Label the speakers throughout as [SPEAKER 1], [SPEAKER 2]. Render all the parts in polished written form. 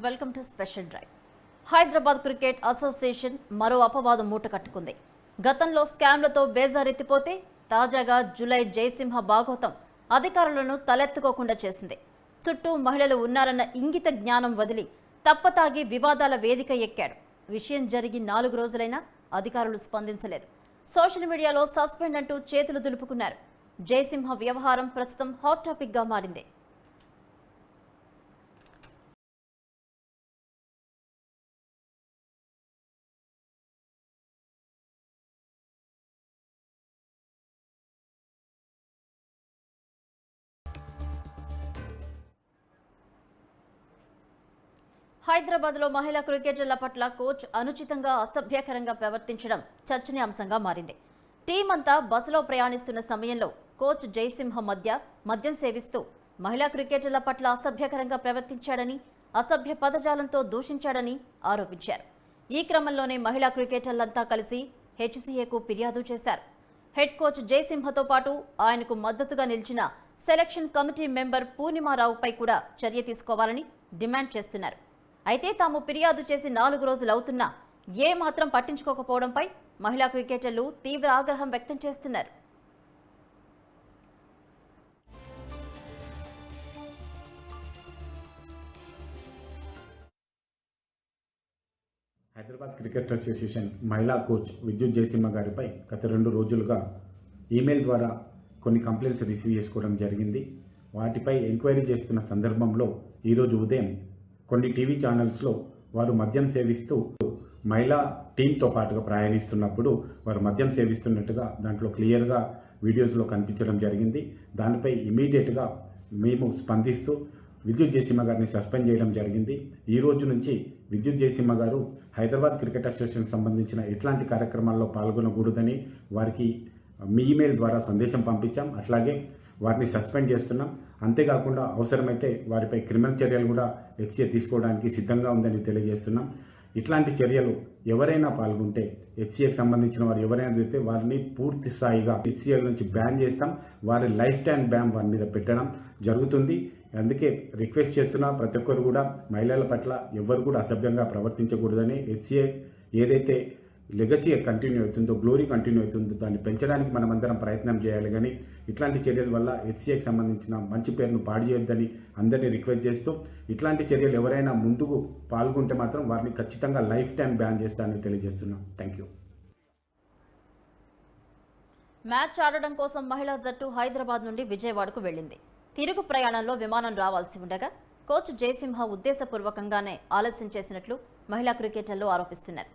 [SPEAKER 1] Welcome to special drive. Hyderabad cricket association మరో అపవాదం మూట కట్టుకుంది. గతంలో స్కామ్లతో బేజారెత్తిపోతే తాజాగా జులై జయసింహ భాగోతం అధికారులను తలెత్తుకోకుండా చేసింది. చుట్టూ మహిళలు ఉన్నారన్న ఇంగిత జ్ఞానం వదిలి తప్పతాగి వివాదాల వేదిక ఎక్కాడు. విషయం జరిగి 4 రోజులైనా అధికారులు స్పందించలేదు. సోషల్ మీడియాలో సస్పెండ్ అంటూ చేతులు దులుపుకున్నారు. జయసింహ వ్యవహారం ప్రస్తుతం హాట్ టాపిక్ గా మారింది. హైదరాబాద్లో మహిళా క్రికెటర్ల పట్ల కోచ్ అనుచితంగా అసభ్యకరంగా ప్రవర్తించడం చర్చనీయాంశంగా మారింది. టీం అంతా బస్సులో ప్రయాణిస్తున్న సమయంలో కోచ్ జయసింహ మద్యం సేవిస్తూ మహిళా క్రికెటర్ల పట్ల అసభ్యకరంగా ప్రవర్తించాడని, అసభ్య పదజాలంతో దూషించాడని ఆరోపించారు. ఈ క్రమంలోనే మహిళా క్రికెటర్లంతా కలిసి హెచ్సీఏకు ఫిర్యాదు చేశారు. హెడ్ కోచ్ జయసింహతో పాటు ఆయనకు మద్దతుగా నిలిచిన సెలక్షన్ కమిటీ మెంబర్ పూర్ణిమారావుపై కూడా చర్య తీసుకోవాలని డిమాండ్ చేస్తున్నారు. అయితే తాము ఫిర్యాదు చేసి 4 రోజులవుతున్నా ఏ మాత్రం పట్టించుకోకపోవడంపై మహిళా క్రికెటర్లు తీవ్ర ఆగ్రహం వ్యక్తం చేస్తున్నారు.
[SPEAKER 2] హైదరాబాద్ క్రికెట్ అసోసియేషన్ మహిళా కోచ్ విద్యుత్ జయసింహ గారిపై గత 2 రోజులుగా ఈమెయిల్ ద్వారా కొన్ని కంప్లైంట్స్ రిసీవ్ చేసుకోవడం జరిగింది. వాటిపై ఎంక్వైరీ చేస్తున్న సందర్భంలో ఈరోజు ఉదయం కొన్ని టీవీ ఛానల్స్లో వారు మద్యం సేవిస్తూ మహిళా టీంతో పాటుగా ప్రయాణిస్తున్నప్పుడు వారు మద్యం సేవిస్తున్నట్టుగా దాంట్లో క్లియర్గా వీడియోస్లో కనిపించడం జరిగింది. దానిపై ఇమీడియట్గా మేము స్పందిస్తూ విద్యుత్ జయసింహ గారిని సస్పెండ్ చేయడం జరిగింది. ఈ రోజు నుంచి విద్యుత్ జయసింహ గారు హైదరాబాద్ క్రికెట్ అసోసియేషన్కి సంబంధించిన ఎట్లాంటి కార్యక్రమాల్లో పాల్గొనకూడదని వారికి మీ ఈమెయిల్ ద్వారా సందేశం పంపించాం. అట్లాగే వారిని సస్పెండ్ చేస్తున్నాం. అంతేకాకుండా అవసరమైతే వారిపై క్రిమినల్ చర్యలు కూడా హెచ్సీఏ తీసుకోవడానికి సిద్ధంగా ఉందని తెలియజేస్తున్నాం. ఇట్లాంటి చర్యలు ఎవరైనా పాల్గొంటే హెచ్సీఏకి సంబంధించిన వారు ఎవరైనా అయితే వారిని పూర్తి స్థాయిగా హెచ్సీఏ నుంచి బ్యాన్ చేస్తాం. వారి లైఫ్ టైం బ్యాన్ వారి మీద పెట్టడం జరుగుతుంది. అందుకే రిక్వెస్ట్ చేస్తున్నా ప్రతి ఒక్కరు కూడా మహిళల పట్ల ఎవరు కూడా అసభ్యంగా ప్రవర్తించకూడదని, హెచ్సీఏ ఏదైతే లెగసీ కంటిన్యూ అవుతుందో, గ్లోరీ కంటిన్యూ అవుతుందో దాన్ని పెంచడానికి మనమందరం ప్రయత్నం చేయాలి. కానీ ఇట్లాంటి చర్యల వల్ల హెచ్సీఏకి సంబంధించిన మంచి పేరును పాడు చేయొద్దని అందరినీ రిక్వెస్ట్ చేస్తూ, ఇట్లాంటి చర్యలు ఎవరైనా ముందుకు పాల్గొంటే మాత్రం వారిని ఖచ్చితంగా లైఫ్ టైం బ్యాన్ చేస్తానని తెలియజేస్తున్నాం. Thank you.
[SPEAKER 1] మ్యాచ్ ఆడడం కోసం మహిళా జట్టు హైదరాబాద్ నుండి విజయవాడకు వెళ్లింది. తిరుగు ప్రయాణంలో విమానం రావాల్సి ఉండగా కోచ్ జయసింహ ఉద్దేశపూర్వకంగానే ఆలస్యం చేసినట్లు మహిళా క్రికెటర్లు ఆరోపిస్తున్నారు.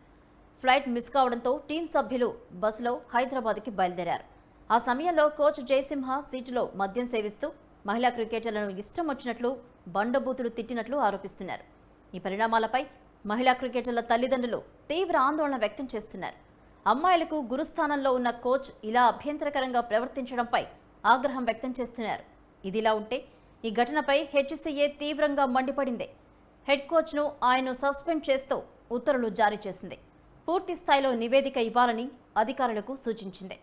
[SPEAKER 1] ఫ్లైట్ మిస్ కావడంతో టీం సభ్యులు బస్సులో హైదరాబాద్కి బయలుదేరారు. ఆ సమయంలో కోచ్ జయసింహ సీటులో మద్యం సేవిస్తూ మహిళా క్రికెటర్లను ఇష్టం వచ్చినట్లు బండబూతులు తిట్టినట్లు ఆరోపిస్తున్నారు. ఈ పరిణామాలపై మహిళా క్రికెటర్ల తల్లిదండ్రులు తీవ్ర ఆందోళన వ్యక్తం చేస్తున్నారు. అమ్మాయిలకు గురుస్థానంలో ఉన్న కోచ్ ఇలా అభ్యంతరకరంగా ప్రవర్తించడంపై ఆగ్రహం వ్యక్తం చేస్తున్నారు. ఇదిలా ఉంటే ఈ ఘటనపై హెచ్సీఏ తీవ్రంగా మండిపడింది. హెడ్ కోచ్ను ఆయన సస్పెండ్ చేస్తూ ఉత్తర్వులు జారీ చేసింది. పూర్తి స్థాయిలో నివేదిక ఇవ్వాలని అధికారులకు సూచించింది.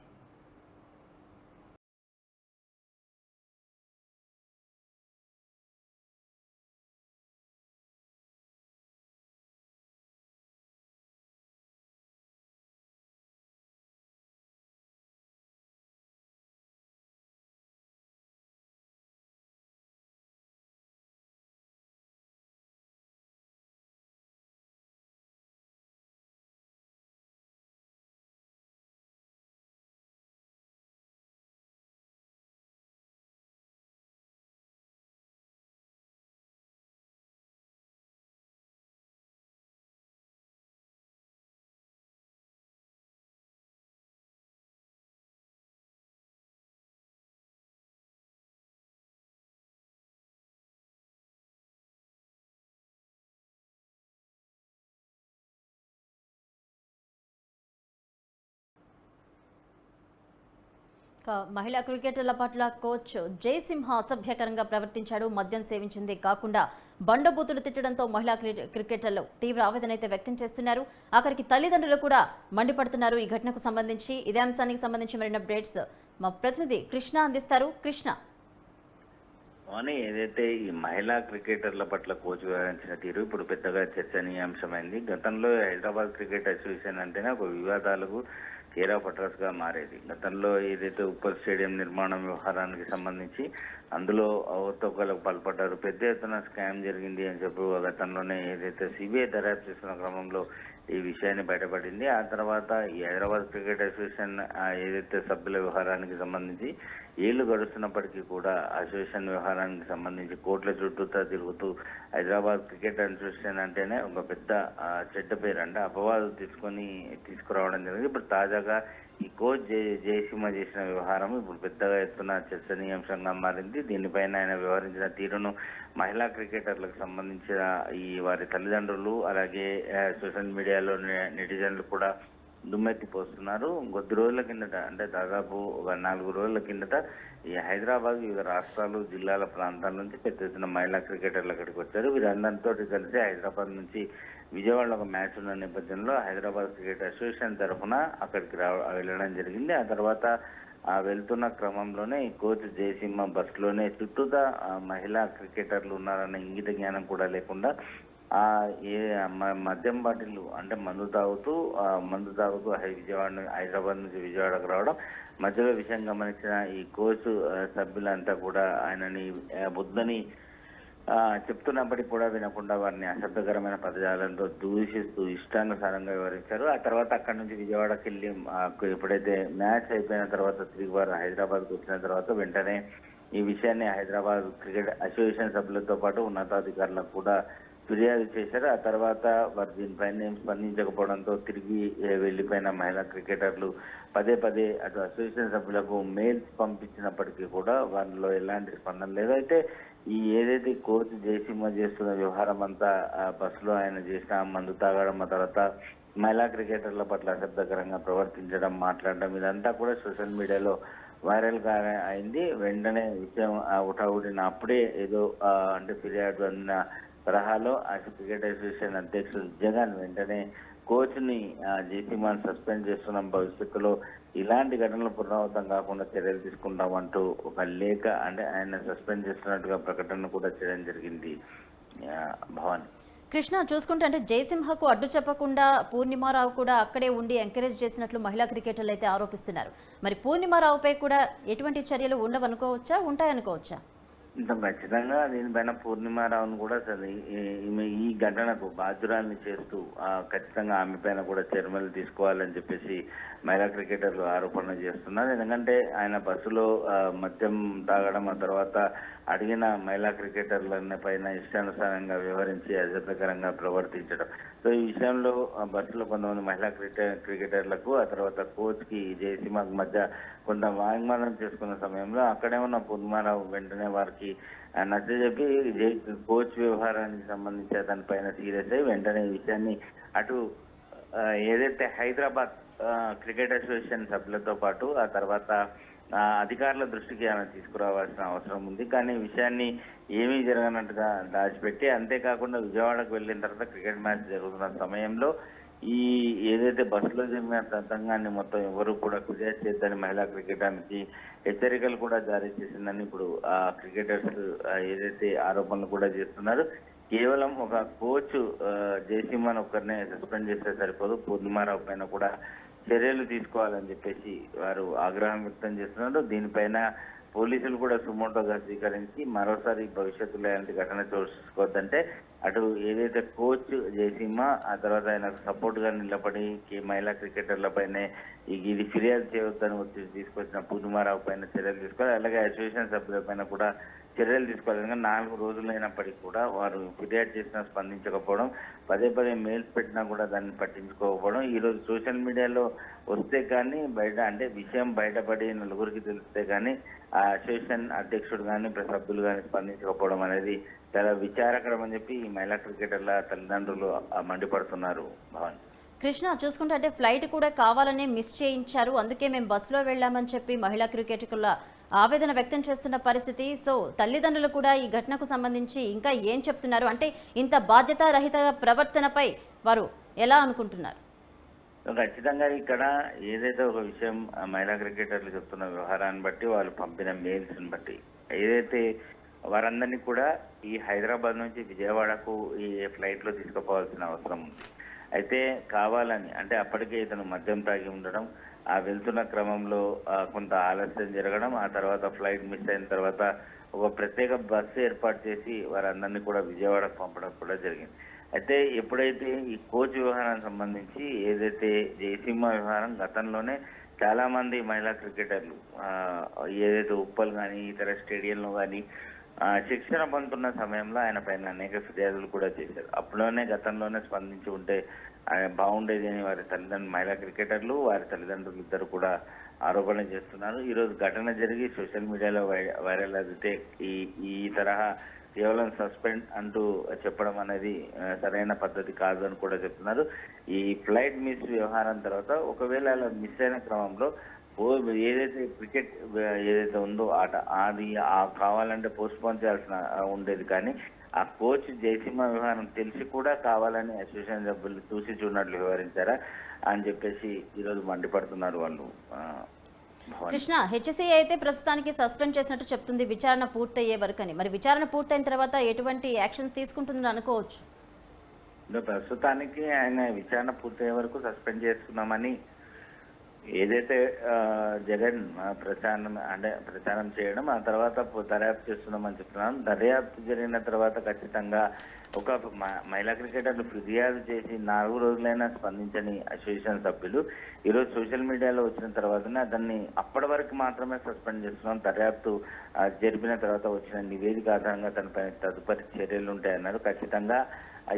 [SPEAKER 1] మహిళా క్రికెటర్ల పట్ల కోచ్ జయసింహ అసభ్యకరంగా ప్రవర్తించాడు. మద్యం సేవించింది కాకుండా బండబూతులు తిట్టడంతో మహిళా క్రికెటర్లు తీవ్ర ఆవేదన అయితే వ్యక్తం చేస్తున్నారు. ఆఖరికి తల్లిదండ్రులు కూడా మండిపడుతున్నారు. ఈ ఘటనకు సంబంధించి ఇదే అంశానికి సంబంధించి మరిన్ని అప్డేట్స్ మా ప్రతినిధి కృష్ణ అందిస్తారు. కృష్ణ.
[SPEAKER 3] అని ఏదైతే ఈ మహిళా క్రికెటర్ల పట్ల కోచ్ వ్యవహరించిన తీరు ఇప్పుడు పెద్దగా చర్చనీయాంశమైంది. గతంలో హైదరాబాద్ క్రికెట్ అసోసియేషన్ అంటేనే ఒక వివాదాలకు కేర్ ఆఫ్ అడ్రస్ గా మారేది. గతంలో ఏదైతే ఉప్పల్ స్టేడియం నిర్మాణం వ్యవహారానికి సంబంధించి అందులో అవకతవకలకు పాల్పడ్డారు, పెద్ద ఎత్తున స్కామ్ జరిగింది అని చెప్పి గతంలోనే ఏదైతే సిబిఐ దర్యాప్తు చేస్తున్న క్రమంలో ఈ విషయాన్ని బయటపడింది. ఆ తర్వాత ఈ హైదరాబాద్ క్రికెట్ అసోసియేషన్ ఏదైతే సభ్యుల వ్యవహారానికి సంబంధించి ఏళ్లు గడుస్తున్నప్పటికీ కూడా అసోసియేషన్ వ్యవహారానికి సంబంధించి కోర్టుల చుట్టూతా తిరుగుతూ హైదరాబాద్ క్రికెట్ అసోసియేషన్ అంటేనే ఒక పెద్ద చెడ్డ పేరు, అంటే అపవాదు తీసుకురావడం జరిగింది. ఇప్పుడు తాజాగా ఈ కోచ్ జయసింహ చేసిన వ్యవహారం ఇప్పుడు పెద్దగా ఎత్తున చర్చనీయాంశంగా మారింది. దీనిపైన ఆయన వ్యవహరించిన తీరును మహిళా క్రికెటర్లకు సంబంధించిన ఈ వారి తల్లిదండ్రులు అలాగే సోషల్ మీడియాలో నెటిజన్లు కూడా దుమ్మెత్తిపోస్తున్నారు. కొద్ది రోజుల కిందట, అంటే దాదాపు ఒక 4 రోజుల కిందట ఈ హైదరాబాద్ వివిధ రాష్ట్రాలు జిల్లాల ప్రాంతాల నుంచి పెద్ద ఎత్తున మహిళా క్రికెటర్లు అక్కడికి వచ్చారు. వీరందరితో కలిసి హైదరాబాద్ నుంచి విజయవాడలో ఒక మ్యాచ్ ఉన్న నేపథ్యంలో హైదరాబాద్ క్రికెట్ అసోసియేషన్ తరఫున అక్కడికి వెళ్ళడం జరిగింది. ఆ తర్వాత వెళ్తున్న క్రమంలోనే ఈ కోచ్ జయసింహ బస్సులోనే చుట్టూతా మహిళా క్రికెటర్లు ఉన్నారన్న ఇంగిత జ్ఞానం కూడా లేకుండా మద్యం బాటిల్ అంటే మందు తాగుతూ హైదరాబాద్ నుంచి విజయవాడకు రావడం, మధ్యలో విషయం గమనించిన ఈ కోచ్ సభ్యులంతా కూడా ఆయనని బుద్ధని చెప్తున్నప్పటికీ కూడా వినకుండా వారిని అశబ్దకరమైన పదజాలంతో దూషిస్తూ ఇష్టానుసారంగా వివరించారు. ఆ తర్వాత అక్కడి నుంచి విజయవాడకి వెళ్ళి ఎప్పుడైతే మ్యాచ్ అయిపోయిన తర్వాత తిరిగి వారు హైదరాబాద్కు వచ్చిన తర్వాత వెంటనే ఈ విషయాన్ని హైదరాబాద్ క్రికెట్ అసోసియేషన్ సభ్యులతో పాటు ఉన్నతాధికారులకు కూడా ఫిర్యాదు చేశారు. ఆ తర్వాత వారు దీనిపైన ఏం స్పందించకపోవడంతో తిరిగి వెళ్లిపోయిన మహిళా క్రికెటర్లు పదే అటు అసోసియేషన్ సభ్యులకు మెయిల్స్ పంపించినప్పటికీ కూడా వారిలో ఎలాంటి స్పందన లేదు. అయితే ఈ ఏదైతే కోచ్ జయసింహ చేస్తున్న వ్యవహారం అంతా బస్సులో ఆయన చేసిన మందు తాగడం, ఆ తర్వాత మహిళా క్రికెటర్ల పట్ల అశబ్దకరంగా ప్రవర్తించడం, మాట్లాడడం, ఇదంతా కూడా సోషల్ మీడియాలో వైరల్ గా అయింది. వెంటనే విషయం ఉటావుడిన అప్పుడే ఏదో అంటే ఫిర్యాదు అందిన తరహాలో క్రికెట్ అసోసియేషన్ అధ్యక్షుడు జగన్ వెంటనే కోచ్ ని జయసింహను సస్పెండ్ చేస్తున్న భవిష్యత్తులో ఇలాంటి ఘటనలు పునరావృతం కాకుండా చర్యలు తీసుకుంటామంటూ ఒక లేఖ, అంటే ఆయన సస్పెండ్ చేస్తున్నట్టుగా ప్రకటన కూడా చేయడం జరిగింది. భవాని
[SPEAKER 1] కృష్ణ, చూసుకుంటే అంటే జయసింహకు అడ్డు చెప్పకుండా పూర్ణిమారావు కూడా అక్కడే ఉండి ఎంకరేజ్ చేసినట్లు మహిళా క్రికెటర్లు అయితే ఆరోపిస్తున్నారు. మరి పూర్ణిమారావుపై కూడా ఎటువంటి చర్యలు ఉండవనుకోవచ్చా, ఉంటాయనుకోవచ్చా?
[SPEAKER 3] ఖచ్చితంగా దీనిపైన పూర్ణిమారావును కూడా ఈమె ఈ ఘటనకు బాధ్యురాల్ని చేస్తూ ఖచ్చితంగా ఆమె పైన కూడా చర్యలు తీసుకోవాలని చెప్పేసి మహిళా క్రికెటర్లు ఆరోపణ చేస్తున్నారు. ఎందుకంటే ఆయన బస్సులో మద్యం తాగడం, ఆ తర్వాత అడిగిన మహిళా క్రికెటర్ల పైన ఇష్టానుసారంగా వ్యవహరించి అజభ్యకరంగా ప్రవర్తించడం. సో ఈ విషయంలో బస్సులో కొంతమంది మహిళా క్రికెటర్లకు, ఆ తర్వాత కోచ్ కి జయసింహకు మధ్య కొంత వాగ్వాదం చేసుకున్న సమయంలో అక్కడే ఉన్న పూర్ణిమారావు వెంటనే వారికి నచ్చజెప్పి కోచ్ వ్యవహారానికి సంబంధించి దానిపైన సీరియస్ అయ్యి వెంటనే ఈ విషయాన్ని అటు ఏదైతే హైదరాబాద్ క్రికెట్ అసోసియేషన్ సభ్యులతో పాటు ఆ తర్వాత అధికారుల దృష్టికి ఆమె తీసుకురావాల్సిన అవసరం ఉంది. కానీ ఈ విషయాన్ని ఏమీ జరగనట్టుగా దాచిపెట్టి, అంతేకాకుండా విజయవాడకు వెళ్ళిన తర్వాత క్రికెట్ మ్యాచ్ జరుగుతున్న సమయంలో ఈ ఏదైతే బస్సులో జరిగిన తతంగాన్ని మొత్తం ఎవరు కూడా ఫిర్యాదు చేద్దని మహిళా క్రికెటర్కి హెచ్చరికలు కూడా జారీ చేసిందని ఇప్పుడు ఆ క్రికెటర్స్ ఏదైతే ఆరోపణలు కూడా చేస్తున్నారు. కేవలం ఒక కోచ్ జయసింహన్ ఒక్కరినే సస్పెండ్ చేస్తే సరిపోదు, పూర్ణిమారావు పైన కూడా చర్యలు తీసుకోవాలని చెప్పేసి వారు ఆగ్రహం వ్యక్తం చేస్తున్నారు. దీనిపైన పోలీసులు కూడా సుమోటోగా స్వీకరించి మరోసారి భవిష్యత్తులో ఎలాంటి ఘటన చూసుకోవద్దంటే అటు ఏదైతే కోచ్ జయసింహ, ఆ తర్వాత ఆయనకు సపోర్ట్ గా నిలబడి మహిళా క్రికెటర్ల పైన ఇది ఫిర్యాదు చేయవద్దని వచ్చి తీసుకొచ్చిన పూర్ణిమారావు పైన చర్యలు తీసుకోవాలి. అలాగే అసోసియేషన్ సభ్యుల పైన కూడా చర్యలు తీసుకోవాలి. 4 రోజులైనప్పటికీ కూడా వారు ఫిర్యాదు చేసినా స్పందించకపోవడం, పదే మెయిల్స్ పెట్టినా కూడా దాన్ని పట్టించుకోకపోవడం, ఈ రోజు సోషల్ మీడియాలో వస్తే కానీ బయట, అంటే విషయం బయటపడి నలుగురికి తెలిస్తే కానీ ఆ అసోసియేషన్ అధ్యక్షుడు కానీ సభ్యులు కానీ స్పందించకపోవడం అనేది చాలా విచారకరం అని చెప్పి ఈ మహిళా క్రికెటర్ల తల్లిదండ్రులు మండిపడుతున్నారు. భవన్
[SPEAKER 1] కృష్ణ, చూసుకుంటే అంటే ఫ్లైట్ కూడా కావాలనే మిస్ చేయించారు, అందుకే మేము బస్సులో వెళ్ళామని చెప్పి మహిళా క్రికెటర్ల ఆవేదన వ్యక్తం చేస్తున్న పరిస్థితి. సో తల్లిదండ్రులు కూడా ఈ ఘటనకు సంబంధించి ఇంకా ఏం చెప్తున్నారు, అంటే ఇంత బాధ్యతారహిత ప్రవర్తనపై వారు ఎలా అనుకుంటున్నారు?
[SPEAKER 3] ఖచ్చితంగా ఇక్కడ ఏదైతే ఒక విషయం మహిళా క్రికెటర్లు చెప్తున్న వ్యవహారాన్ని బట్టి, వాళ్ళు పంపిన మెయిల్స్ బట్టి, ఏదైతే వారందరినీ కూడా ఈ హైదరాబాద్ నుంచి విజయవాడకు ఈ ఫ్లైట్లో తీసుకుపోవాల్సిన అవసరం ఉంది. అయితే కావాలని అంటే అప్పటికే ఇతను మద్యం తాగి ఉండడం, ఆ వెళ్తున్న క్రమంలో కొంత ఆలస్యం జరగడం, ఆ తర్వాత ఫ్లైట్ మిస్ అయిన తర్వాత ఒక ప్రత్యేక బస్సు ఏర్పాటు చేసి వారందరినీ కూడా విజయవాడకు పంపడం కూడా జరిగింది. అయితే ఎప్పుడైతే ఈ కోచ్ వ్యవహారానికి సంబంధించి ఏదైతే జయసింహ వ్యవహారం గతంలోనే చాలా మంది మహిళా క్రికెటర్లు ఏదైతే ఉప్పల్ కానీ ఇతర స్టేడియంలో కానీ శిక్షణ పొందుతున్న సమయంలో ఆయన పైన అనేక ఫిర్యాదులు కూడా చేశారు. అప్పులోనే గతంలోనే స్పందించి ఉంటే బాగుండేది అని వారి తల్లిదండ్రులు మహిళా క్రికెటర్లు వారి తల్లిదండ్రులు ఇద్దరు కూడా ఆరోపణ చేస్తున్నారు. ఈరోజు ఘటన జరిగి సోషల్ మీడియాలో వైరల్ అయితే ఈ తరహా కేవలం సస్పెండ్ అంటూ చెప్పడం అనేది సరైన పద్ధతి కాదు అని కూడా చెప్తున్నారు. ఈ ఫ్లైట్ మిస్ వ్యవహారం తర్వాత ఒకవేళ అలా మిస్ అయిన క్రమంలో ఏదైతే క్రికెట్ ఏదైతే ఉందో ఆట అది కావాలంటే పోస్ట్పోన్ చేయాల్సిన ఉండేది, కానీ ఆ కోచ్ జయసింహ వ్యవహారం తెలిసి కూడా కావాలని అసోసియేషన్ సభ్యులు చూసి చూడనట్లు వ్యవహరించారా అని చెప్పేసి ఈరోజు మండిపడుతున్నారు వాళ్ళు.
[SPEAKER 1] కృష్ణ, హెచ్సిఏ అయితే ప్రస్తుతానికి సస్పెండ్ చేసినట్టు చెప్తుంది విచారణ పూర్తయ్యే వరకు అని. మరి విచారణ పూర్తయిన తర్వాత ఎటువంటి యాక్షన్ తీసుకుంటుందని అనుకోవచ్చు?
[SPEAKER 3] ప్రస్తుతానికి ఆయన విచారణ పూర్తయ్యే వరకు సస్పెండ్ చేస్తున్నామని ఏదైతే జగన్ ప్రచారం చేయడం, ఆ తర్వాత దర్యాప్తు చేస్తున్నామని చెప్తున్నాను. దర్యాప్తు జరిగిన తర్వాత ఖచ్చితంగా ఒక మహిళా క్రికెటర్లు ఫిర్యాదు చేసి 4 రోజులైనా స్పందించని అసోసియేషన్ సభ్యులు ఈరోజు సోషల్ మీడియాలో వచ్చిన తర్వాతనే దాన్ని అప్పటి వరకు మాత్రమే సస్పెండ్ చేస్తున్నాం, దర్యాప్తు జరిపిన తర్వాత వచ్చిన నివేదిక ఆధారంగా తనపై తదుపరి చర్యలు ఉంటాయన్నారు. ఖచ్చితంగా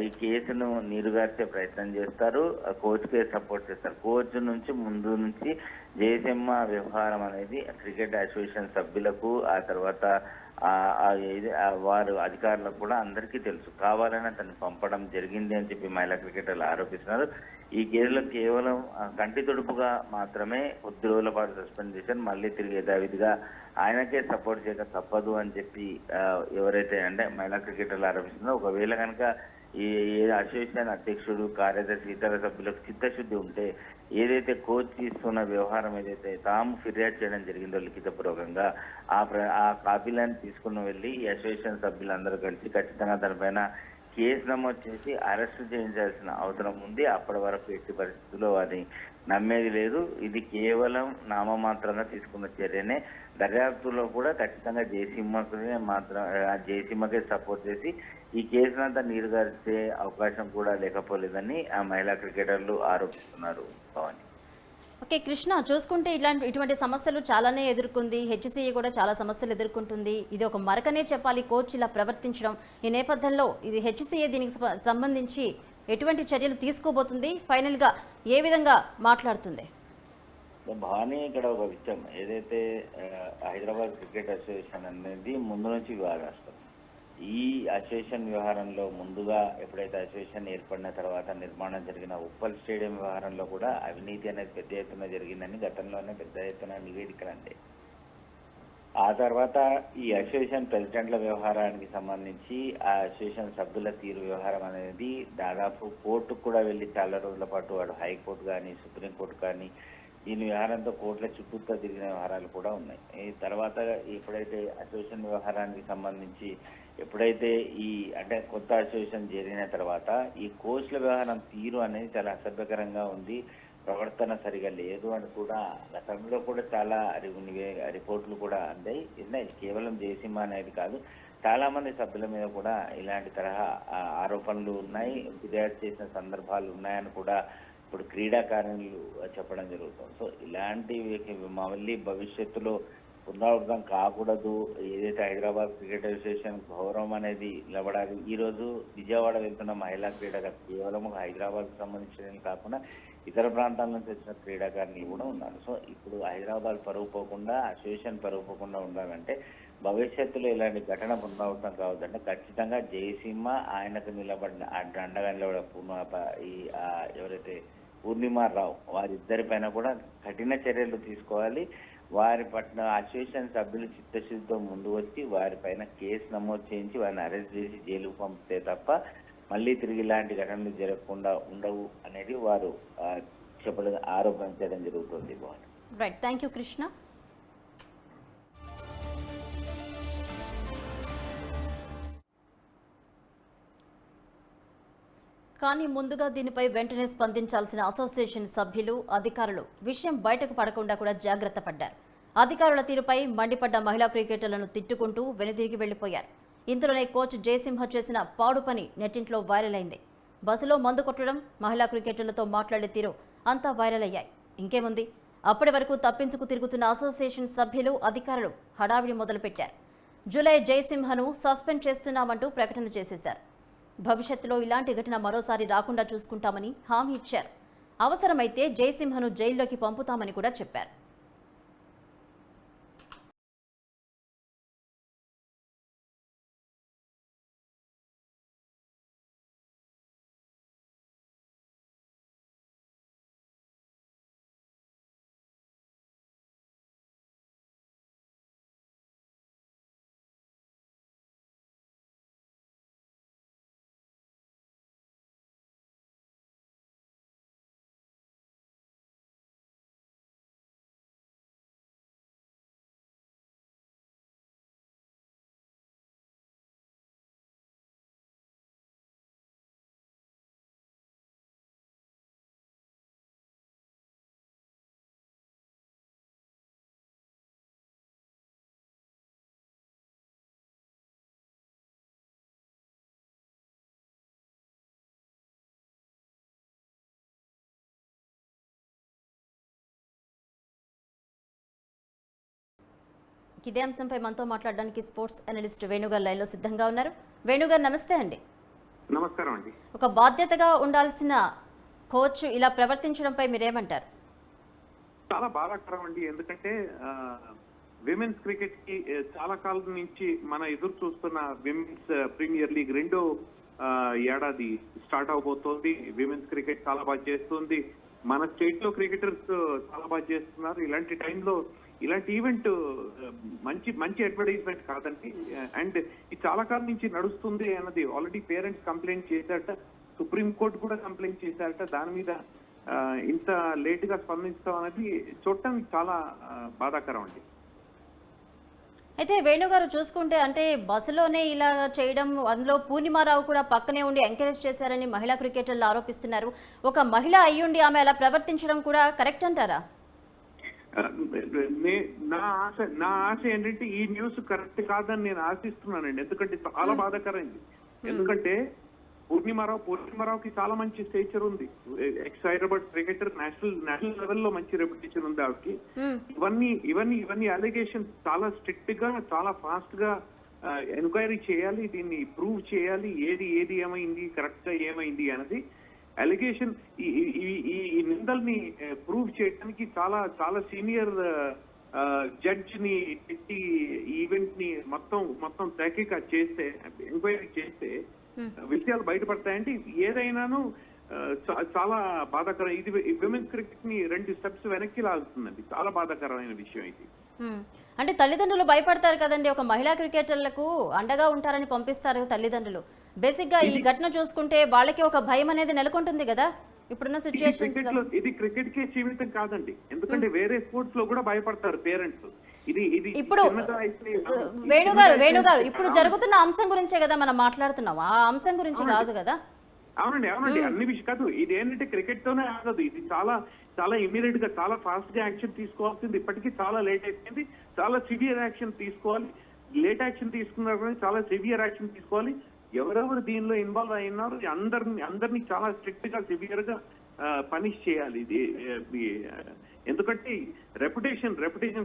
[SPEAKER 3] ఈ కేసును నీరుగార్చే ప్రయత్నం చేస్తారు, కోచ్కే సపోర్ట్ చేస్తారు. కోచ్ నుంచి ముందు నుంచి జయసింహ వ్యవహారం అనేది క్రికెట్ అసోసియేషన్ సభ్యులకు ఆ తర్వాత వారు అధికారులకు కూడా అందరికీ తెలుసు. కావాలని అతన్ని పంపడం జరిగింది అని చెప్పి మహిళా క్రికెటర్లు ఆరోపిస్తున్నారు. ఈ కేసులో కేవలం కంటి తుడుపుగా మాత్రమే కొద్ది రోజుల పాటు సస్పెండ్ చేశారు, మళ్ళీ తిరిగి యథావిధిగా ఆయనకే సపోర్ట్ చేయక తప్పదు అని చెప్పి ఎవరైతే అంటే మహిళా క్రికెటర్లు ఆరోపిస్తున్నారో, ఒకవేళ కనుక ఈ అసోసియేషన్ అధ్యక్షుడు కార్యదర్శి ఇతర సభ్యులకు చిత్తశుద్ధి ఉంటే ఏదైతే కోచ్ తీసుకున్న వ్యవహారం ఏదైతే తాము ఫిర్యాదు చేయడం జరిగిందో లిఖితపూర్వకంగా ఆ కాపీలను తీసుకుని వెళ్ళి ఈ అసోసియేషన్ సభ్యులందరూ కలిసి ఖచ్చితంగా దానిపైన కేసు నమోదు చేసి అరెస్టు చేయించాల్సిన అవసరం ఉంది. అప్పటి వరకు ఎట్టి పరిస్థితుల్లో వారిని నమ్మేది లేదు. ఇది కేవలం నామమాత్రంగా తీసుకున్న చర్యనే. దర్యాప్తులో కూడా ఖచ్చితంగా జయసింహకే సపోర్ట్ చేసి ఈ కేసునంతా నీరుగార్చే అవకాశం కూడా లేకపోలేదని ఆ మహిళా క్రికెటర్లు ఆరోపిస్తున్నారు. భవాని.
[SPEAKER 1] ఓకే కృష్ణ, చూసుకుంటే ఇటువంటి సమస్యలు చాలానే ఎదుర్కొంది, హెచ్సిఏ కూడా చాలా సమస్యలు ఎదుర్కొంటుంది. ఇది ఒక మరకనే చెప్పాలి కోచ్ ఇలా ప్రవర్తించడం. ఈ నేపథ్యంలో ఇది హెచ్సిఏ దీనికి సంబంధించి ఎటువంటి చర్యలు తీసుకోబోతుంది, ఫైనల్గా ఏ విధంగా మాట్లాడుతుంది?
[SPEAKER 3] భవానీ, ఇక్కడ ఒక విషయం ఏదైతే హైదరాబాద్ క్రికెట్ అసోసియేషన్ అనేది ముందు నుంచి వివాదాస్పదం. ఈ అసోసియేషన్ వ్యవహారంలో ముందుగా ఎప్పుడైతే అసోసియేషన్ ఏర్పడిన తర్వాత నిర్మాణం జరిగిన ఉప్పల్ స్టేడియం వ్యవహారంలో కూడా అవినీతి అనేది పెద్ద ఎత్తున జరిగిందని గతంలోనే పెద్ద ఎత్తున నివేదికలు అండి. ఆ తర్వాత ఈ అసోసియేషన్ ప్రెసిడెంట్ల వ్యవహారానికి సంబంధించి ఆ అసోసియేషన్ సభ్యుల తీరు వ్యవహారం అనేది దాదాపు కోర్టుకు కూడా వెళ్ళి చాలా రోజుల పాటు వాడు హైకోర్టు కానీ సుప్రీంకోర్టు కానీ దీని వ్యవహారంతో కోర్టుల చుట్టూతో తిరిగిన వ్యవహారాలు కూడా ఉన్నాయి. ఈ తర్వాత ఎప్పుడైతే అసోసియేషన్ వ్యవహారానికి సంబంధించి ఎప్పుడైతే అంటే కొత్త అసోసియేషన్ జరిగిన తర్వాత ఈ కోచ్ల వ్యవహారం తీరు అనేది చాలా అసభ్యకరంగా ఉంది, ప్రవర్తన సరిగా లేదు అని కూడా గతంలో కూడా చాలా రిపోర్టులు కూడా అందాయి. కేవలం జయసింహ అనేది కాదు, చాలా మంది సభ్యుల మీద కూడా ఇలాంటి తరహా ఆరోపణలు ఉన్నాయి, ఫిర్యాదు చేసిన సందర్భాలు ఉన్నాయని కూడా ఇప్పుడు క్రీడాకారులు చెప్పడం జరుగుతుంది. సో ఇలాంటివి మళ్ళీ భవిష్యత్తులో పునరావృతం కాకూడదు. ఏదైతే హైదరాబాద్ క్రికెట్ అసోసియేషన్ గౌరవం అనేది నిలబడాలి. ఈరోజు విజయవాడ వెళ్తున్న మహిళా క్రీడాకారులు కేవలం హైదరాబాద్కు సంబంధించిన కాకుండా ఇతర ప్రాంతాల నుంచి వచ్చిన క్రీడాకారులు కూడా ఉన్నారు. సో ఇప్పుడు హైదరాబాద్ పరువు పోకుండా అసోసియేషన్ పరువు పోకుండా ఉండాలంటే భవిష్యత్తులో ఇలాంటి ఘటన పునరావృతం కావద్దంటే ఖచ్చితంగా జయసింహ ఆయనకు నిలబడిన అండగా నిలబడిన ఎవరైతే పూర్ణిమారావు వారిద్దరిపైన కూడా కఠిన చర్యలు తీసుకోవాలి. వారి పట్ల అసోసియేషన్ సభ్యులు చిత్తశుద్ధితో ముందు వచ్చి వారిపైన కేసు నమోదు చేయించి వారిని అరెస్ట్ చేసి జైలుకు పంపితే తప్ప మళ్ళీ తిరిగి ఇలాంటి ఘటనలు జరగకుండా ఉండవు అనేది వారు ఆరోపించడం జరుగుతుంది.
[SPEAKER 1] Right, thank you Krishna. కానీ ముందుగా దీనిపై వెంటనే స్పందించాల్సిన అసోసియేషన్ సభ్యులు అధికారులు విషయం బయటకు పడకుండా కూడా జాగ్రత్త పడ్డారు. అధికారుల తీరుపై మండిపడ్డ మహిళా క్రికెటర్లను తిట్టుకుంటూ వెనుదిరిగి వెళ్లిపోయారు. ఇందులోనే కోచ్ జయసింహ చేసిన పాడు పని నెట్టింట్లో వైరల్ అయింది. బస్సులో మందు కొట్టడం, మహిళా క్రికెటర్లతో మాట్లాడే తీరు అంతా వైరల్ అయ్యాయి. ఇంకేముంది, అప్పటి వరకు తప్పించుకు తిరుగుతున్న అసోసియేషన్ సభ్యులు అధికారులు హడావిడి మొదలుపెట్టారు. జూలై జయసింహను సస్పెండ్ చేస్తున్నామంటూ ప్రకటన చేసేశారు. భవిష్యత్తులో ఇలాంటి ఘటన మరోసారి రాకుండా చూసుకుంటామని హామీ ఇచ్చారు. అవసరమైతే జయసింహను జైల్లోకి పంపుతామని కూడా చెప్పారు. ఇదే అంశంపై మనతో మాట్లాడడానికి స్పోర్ట్స్ అనలిస్ట్ వేణుగారు లైన్లో సిద్ధంగా ఉన్నారు. వేణుగారు నమస్తే అండి.
[SPEAKER 4] నమస్కారం అండి.
[SPEAKER 1] ఒక బాధ్యతగా ఉండాల్సిన కోచ్ ఇలా ప్రవర్తించడంపై మీరేమంటారు?
[SPEAKER 4] చాలా బాధాకరం అండి. ఎందుకంటే విమెన్స్ క్రికెట్ కి చాలా కాలం నుంచి మన ఎదురు చూస్తున్న విమెన్స్ ప్రీమియర్ లీగ్ రెండో ఏడాది స్టార్ట్ అవబోతోంది. విమెన్స్ క్రికెట్ చాలా బాగా చేస్తుంది. మన స్టేట్ లో క్రికెటర్స్ చాలా బాగా చేస్తున్నారు. ఇలాంటి టైంలో ఇలాంటి ఈవెంట్ మంచి అడ్వర్టైజ్మెంట్ కాదండి. అండ్ ఇది చాలా కాలం నుంచి నడుస్తుంది అన్నది ఆల్రెడీ పేరెంట్స్ కంప్లైంట్ చేశారట, సుప్రీంకోర్టు కూడా కంప్లైంట్ చేశారట. దాని మీద ఇంత లేట్ గా స్పందించడం అనేది చూడటానికి చాలా బాధాకరం అండి.
[SPEAKER 1] అయితే వేణుగారు చూసుకుంటే అంటే బస్సులోనే ఇలా చేయడం, అందులో పూర్ణిమారావు కూడా పక్కనే ఉండి ఎంకరేజ్ చేశారని మహిళా క్రికెటర్లు ఆరోపిస్తున్నారు. ఒక మహిళ అయ్యుండి ఆమె అలా ప్రవర్తించడం కూడా కరెక్ట్ అంటారా?
[SPEAKER 4] నా ఆశ ఏంటంటే ఈ న్యూస్ కరెక్ట్ కాదని నేను ఆశిస్తున్నానండి. ఎందుకంటే చాలా బాధాకరండి. ఎందుకంటే పూర్ణిమారావుకి చాలా మంచి స్టేచర్ ఉంది. ఎక్స్ హైదరాబాద్ క్రికెటర్, నేషనల్ లెవెల్లో మంచి రెప్యుటేషన్ ఉంది ఆవిడకి. ఇవన్నీ అలిగేషన్స్ చాలా స్ట్రిక్ట్ గా, చాలా ఫాస్ట్ గా ఎంక్వైరీ చేయాలి. దీన్ని ప్రూవ్ చేయాలి. ఏది ఏమైంది, కరెక్ట్ గా ఏమైంది అన్నది అలిగేషన్. ఈ నిందల్ని ప్రూవ్ చేయడానికి చాలా సీనియర్ జడ్జ్ ని పెట్టి ఈవెంట్ ని మొత్తం తహకీకాత్ చేస్తే, ఎంక్వైరీ చేస్తే విషయాలు బయటపడతాయంటే ఏదైనాను చాలా బాధాకరం. ఇది విమెన్స్ క్రికెట్ ని 2 స్టెప్స్ వెనక్కి లాగుతుందండి. చాలా బాధాకరమైన విషయం ఇది.
[SPEAKER 1] అంటే తల్లిదండ్రులు భయపడతారు కదండి, ఒక మహిళా క్రికెటర్లకు అండగా ఉంటారని పంపిస్తారు తల్లిదండ్రులు. బేసిక్ గా ఈ ఘటన చూసుకుంటే వాళ్ళకి ఒక భయం అనేది నెలకొంటుంది కదా ఇప్పుడున్న సిచ్యువేషన్స్ లో.
[SPEAKER 4] ఇది క్రికెట్ కే సీమితం కాదండి. ఎందుకంటే వేరే స్పోర్ట్స్ లో కూడా భయపడతారు పేరెంట్స్.
[SPEAKER 1] ఇప్పుడు వేణుగారు ఇప్పుడు జరుగుతున్న అంశం గురించే కదా మనం మాట్లాడుతున్నాం, ఆ అంశం గురించి కాదు కదా.
[SPEAKER 4] అవునండి. అన్ని విషయం కాదు. ఇది ఏంటంటే క్రికెట్ తోనే ఆగదు. ఇది చాలా ఇమీడియట్ గా, చాలా ఫాస్ట్ గా యాక్షన్ తీసుకోవాల్సింది. ఇప్పటికీ చాలా లేట్ అయిపోయింది. చాలా సివియర్ యాక్షన్ తీసుకోవాలి. లేట్ యాక్షన్ తీసుకున్నారు, చాలా సివియర్ యాక్షన్ తీసుకోవాలి. ఎవరెవరు దీనిలో ఇన్వాల్వ్ అయినారు అందరినీ చాలా స్ట్రిక్ట్ గా, సివియర్ గా పనిష్ చేయాలి. ఇది ఎందుకంటే reputation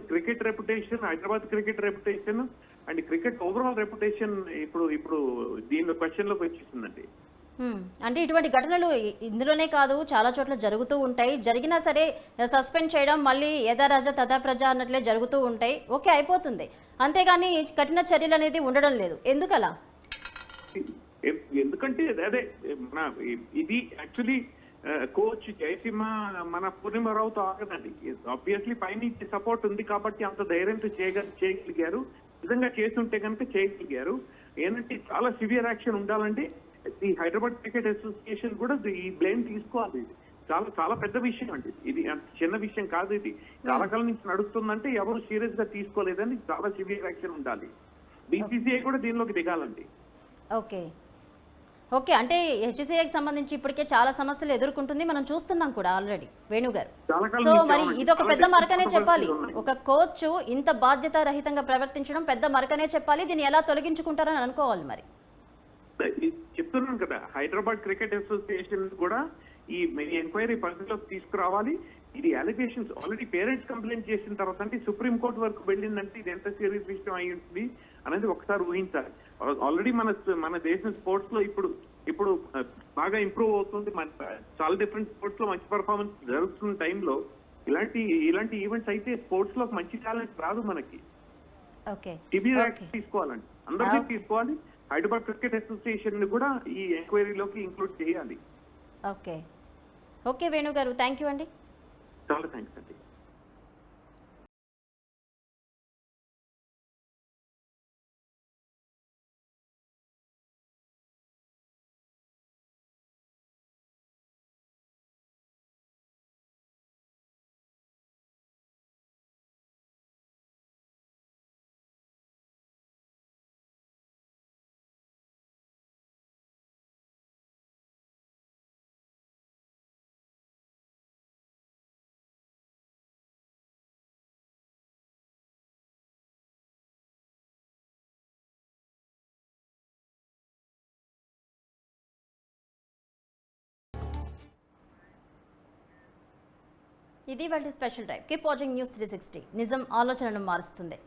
[SPEAKER 4] cricket reputation, Hyderabad cricket reputation and cricket overall reputation ఇప్పుడు దీని క్వశ్చన్ లోకి వచ్చేసిందండి.
[SPEAKER 1] అంటే ఇటువంటి ఘటనలు ఇందులోనే కాదు, చాలా చోట్ల జరుగుతూ ఉంటాయి. జరిగినా సరే సస్పెండ్ చేయడం, మళ్ళీ యథా రాజా తథా ప్రజ అన్నట్లే జరుగుతూ ఉంటాయి. ఓకే, అయిపోతుంది. అంతేగాని కఠిన చర్యలు అనేది ఉండడం లేదు. ఎందుకలా?
[SPEAKER 4] ఎందుకంటే అదే ఇది యాక్చువల్లీ కోచ్ జయసింహ మన పూర్ణిమారావుతో ఆగదండి. ఆబ్వియస్లీ పైనుంచి సపోర్ట్ ఉంది కాబట్టి అంత ధైర్యంతో చేయగలిగారు. నిజంగా చేస్తుంటే కనుక చేయగలిగారు. ఏంటంటే చాలా సివియర్ యాక్షన్ ఉండాలంటే ఈ హైదరాబాద్ క్రికెట్ అసోసియేషన్ కూడా ఈ బ్లేమ్ తీసుకోవాలి. చాలా పెద్ద విషయం అండి. ఇది చిన్న విషయం కాదు. ఇది చాలా కాలం నుంచి నడుస్తుందంటే ఎవరు సీరియస్ గా తీసుకోలేదని చాలా సివియర్ యాక్షన్ ఉండాలి. బీసీసీఐ కూడా దీనిలోకి దిగాలండి.
[SPEAKER 1] ఓకే. ఓకే, అంటే హెచ్సిఐకి సంబంధించి ఇప్పటికే చాలా సమస్యలు ఎదుర్కొంటుంది, మనం చూస్తున్నాం కూడా ఆల్రెడీ వేణు గారు.
[SPEAKER 4] చాలా కాలం
[SPEAKER 1] సో
[SPEAKER 4] నుంచి
[SPEAKER 1] మరి
[SPEAKER 4] అవునండి.
[SPEAKER 1] ఇదొక
[SPEAKER 4] చాలా
[SPEAKER 1] పెద్ద మరకనే
[SPEAKER 4] difficult
[SPEAKER 1] చెప్పాలి.
[SPEAKER 4] పరిస్థితులు ఉన్నాయి.
[SPEAKER 1] ఒక కోచ్ ఇంత బాధ్యత రహితంగా ప్రవర్తించడం పెద్ద మరకనే చెప్పాలి. దీన్ని ఎలా తొలగించుకుంటారని అనుకోవాలి మరి.
[SPEAKER 4] చెప్తున్నాను కదా, హైదరాబాద్ క్రికెట్ అసోసియేషన్ కూడా ఈ ఎంక్వైరీ పరిధిలోకి తీసుకురావాలి. ఇది అలిగేషన్స్ ఆల్రెడీ పేరెంట్స్ కంప్లైంట్ చేసిన తర్వాత అంటే సుప్రీం కోర్టు వరకు వెళ్ళిందంటే ఇది ఎంత సీరియస్ విషయం అయి ఉంటుంది అనేది ఒకసారి ఊహించాలి. ఆల్రెడీ మన దేశం స్పోర్ట్స్ లో ఇప్పుడు బాగా ఇంప్రూవ్ అవుతుంది. చాలా డిఫరెంట్ స్పోర్ట్స్ లో మంచి పర్ఫార్మెన్స్ జరుగుతున్న టైంలో ఇలాంటి ఈవెంట్స్ అయితే స్పోర్ట్స్ లో మంచి టాలెంట్ రాదు మనకి.
[SPEAKER 1] ఓకే,
[SPEAKER 4] సివియర్ యాక్షన్ తీసుకోవాలండి, అందరినీ తీసుకోవాలి. హైదరాబాద్ క్రికెట్ అసోసియేషన్ ని కూడా ఈ ఎంక్వైరీలోకి ఇంక్లూడ్ చేయాలి.
[SPEAKER 1] ఓకే, ఓకే వేణు గారు, థ్యాంక్ యూ అండి.
[SPEAKER 4] చాలా థ్యాంక్స్ అండి.
[SPEAKER 1] ఇది వాళ్ళ special drive. Keep watching news 360. నిజం ఆలోచనను మారుస్తుంది.